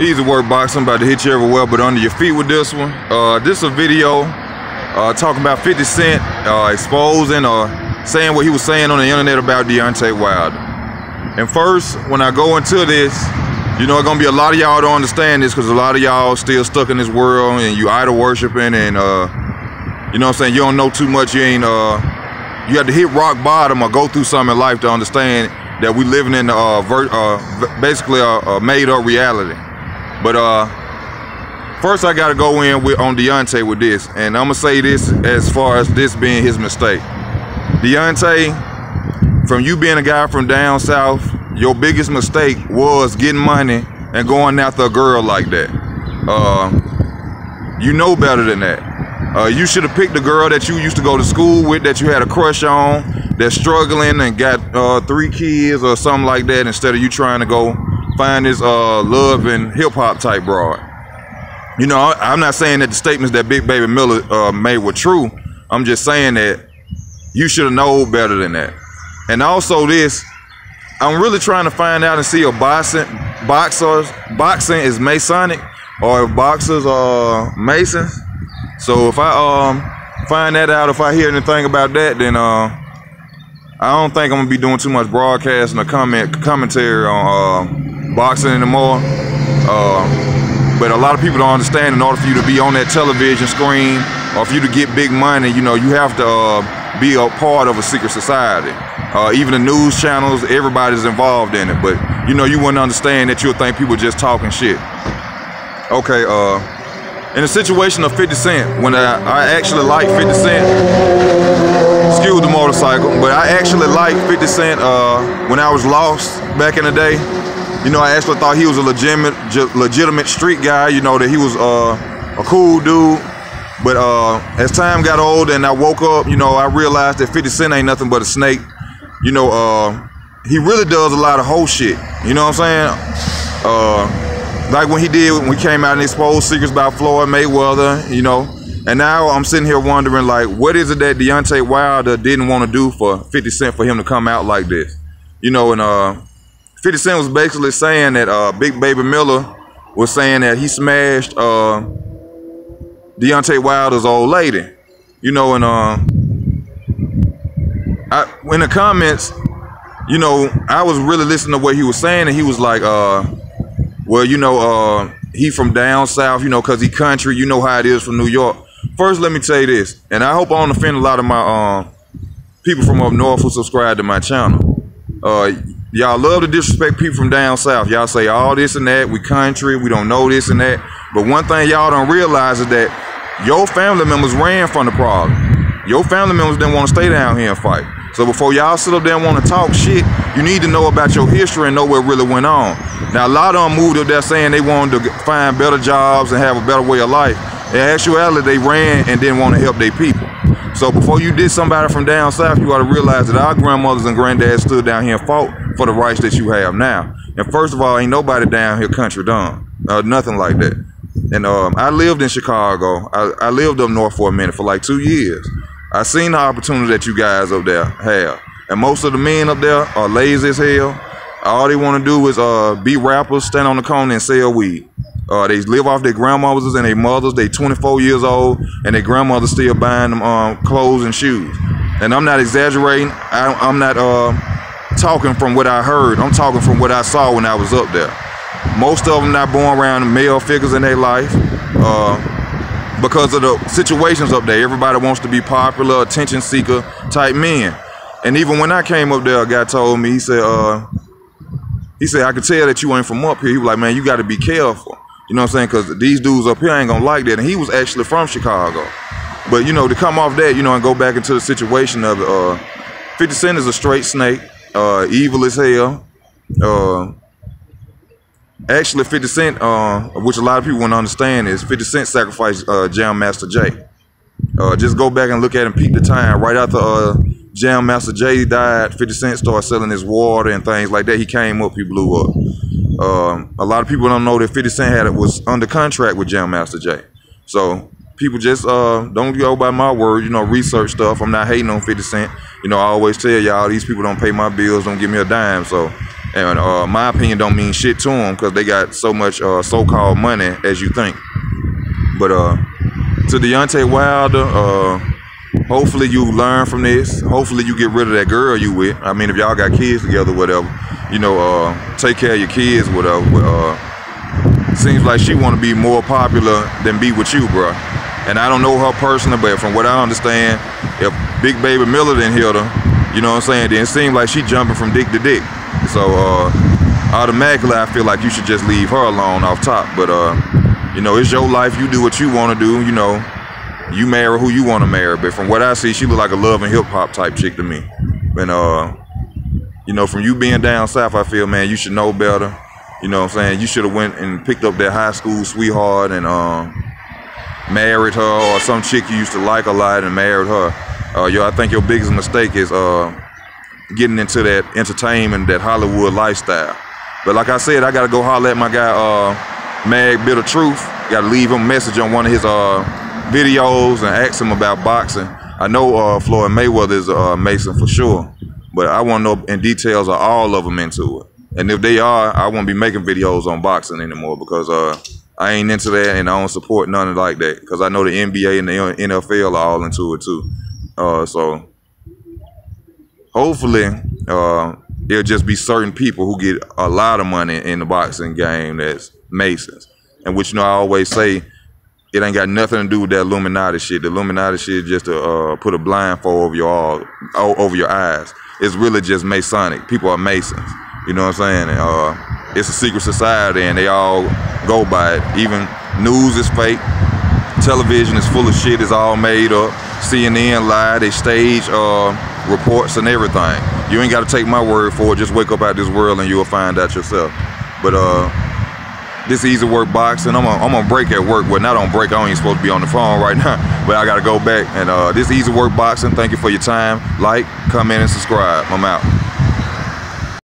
Easy work boxing, about to hit you everywhere, but under your feet with this one. This is a video talking about 50 Cent exposing or saying what he was saying on the internet about Deontay Wilder. And first, when I go into this, you know, it's gonna be a lot of y'all don't understand this because a lot of y'all still stuck in this world and you idol worshiping and you know what I'm saying, you don't know too much, you ain't you have to hit rock bottom or go through something in life to understand that we living in basically a made up reality. But first I gotta go in on Deontay with this, and I'm gonna say this as far as this being his mistake. Deontay, from you being a guy from down south, your biggest mistake was getting money and going after a girl like that. You know better than that. You should have picked the girl that you used to go to school with, that you had a crush on, that's struggling and got 3 kids or something like that, instead of you trying to go find this love and hip-hop type broad. You know, I'm not saying that the statements that Big Baby Miller made were true. I'm just saying that you should have known better than that. And also this, I'm really trying to find out and see if boxing is Masonic or if boxers are Masons. So if I find that out, if I hear anything about that, then I don't think I'm gonna be doing too much broadcasting or commentary on boxing anymore. But a lot of people don't understand, in order for you to be on that television screen or for you to get big money, you know, you have to be a part of a secret society. Even the news channels, everybody's involved in it. But you know, you wouldn't understand that. You'll think people just talking shit. Okay, in the situation of 50 Cent, when I actually like 50 Cent, excuse the motorcycle, but I actually liked 50 Cent when I was lost back in the day. You know, I actually thought he was a legitimate street guy, you know, that he was a cool dude. But as time got older and I woke up, you know, I realized that 50 Cent ain't nothing but a snake. You know, he really does a lot of whole shit. You know what I'm saying? Like when he came out and exposed secrets about Floyd Mayweather, you know. And now I'm sitting here wondering, like, what is it that Deontay Wilder didn't want to do for 50 Cent for him to come out like this? You know, and 50 Cent was basically saying that Big Baby Miller was saying that he smashed Deontay Wilder's old lady. You know, and in the comments, you know, I was really listening to what he was saying, and he was like, well, you know, he from down south, you know, because he country, you know how it is from New York. First, let me tell you this, and I hope I don't offend a lot of my people from up north who subscribe to my channel. Y'all love to disrespect people from down south. Y'all say all this and that, we country, we don't know this and that. But one thing y'all don't realize is that your family members ran from the problem. Your family members didn't want to stay down here and fight. So before y'all sit up there and want to talk shit, you need to know about your history and know what really went on. Now, a lot of them moved up there saying they wanted to find better jobs and have a better way of life. In actuality, they ran and didn't want to help their people. So before you did somebody from down south, you ought to realize that our grandmothers and granddads stood down here and fought for the rights that you have now. And first of all, ain't nobody down here country dumb. Nothing like that. And I lived in Chicago. I lived up north for a minute, for like 2 years. I seen the opportunity that you guys up there have. And most of the men up there are lazy as hell. All they want to do is be rappers, stand on the corner and sell weed. They live off their grandmothers and their mothers. They 24 years old and their grandmother's still buying them clothes and shoes. And I'm not exaggerating. I'm not talking from what I heard. I'm talking from what I saw when I was up there. Most of them not born around male figures in their life because of the situations up there. Everybody wants to be popular, attention seeker type men. And even when I came up there, a guy told me, he said, I could tell that you ain't from up here. He was like, man, you got to be careful. You know what I'm saying? Because these dudes up here ain't going to like that. And he was actually from Chicago. But, you know, to come off that, you know, and go back into the situation of 50 Cent is a straight snake, evil as hell. Actually, 50 Cent, which a lot of people wouldn't understand, is 50 Cent sacrificed Jam Master Jay. Just go back and look at and peep the time. Right after Jam Master Jay died, 50 Cent started selling his water and things like that. He came up, he blew up. A lot of people don't know that 50 Cent was under contract with Jam Master Jay. So people just don't go by my word, you know, research stuff. I'm not hating on 50 Cent. You know, I always tell y'all, these people don't pay my bills, don't give me a dime. So And my opinion don't mean shit to them because they got so much so-called money as you think. But to Deontay Wilder, hopefully you learn from this. Hopefully you get rid of that girl you with. I mean, if y'all got kids together, whatever, you know, take care of your kids, whatever. But seems like she want to be more popular than be with you, bro. And I don't know her personally, but from what I understand, if Big Baby Miller didn't hit her, you know what I'm saying, then it seems like she jumping from dick to dick. So automatically I feel like you should just leave her alone off top. But you know, it's your life. You do what you want to do. You know, you marry who you want to marry. But from what I see, she look like a love and hip hop type chick to me. And you know, from you being down south, I feel, man, you should know better. You know what I'm saying? You should have went and picked up that high school sweetheart and married her, or some chick you used to like a lot and married her. Yo, I think your biggest mistake is getting into that entertainment, that Hollywood lifestyle. But like I said, I gotta go holler at my guy Mag Bit of Truth. Gotta leave him a message on one of his videos and ask him about boxing. I know Floyd Mayweather is a Mason for sure, but I want to know in details are all of them into it. And if they are, I won't be making videos on boxing anymore because I ain't into that and I don't support none like that because I know the NBA and the NFL are all into it too. So hopefully it'll just be certain people who get a lot of money in the boxing game that's Masons. And which, you know, I always say it ain't got nothing to do with that Illuminati shit. The Illuminati shit is just to put a blindfold over your eyes. It's really just Masonic. People are Masons. You know what I'm saying? And, it's a secret society and they all go by it. Even news is fake. Television is full of shit. It's all made up. CNN lie. They stage reports and everything. You ain't got to take my word for it. Just wake up out this world and you'll find out yourself. But this Easy Work Boxing, I'm gonna break at work. Well, not on break. I ain't supposed to be on the phone right now, but I gotta go back. And this Easy Work Boxing, thank you for your time. Like, comment, and subscribe. I'm out.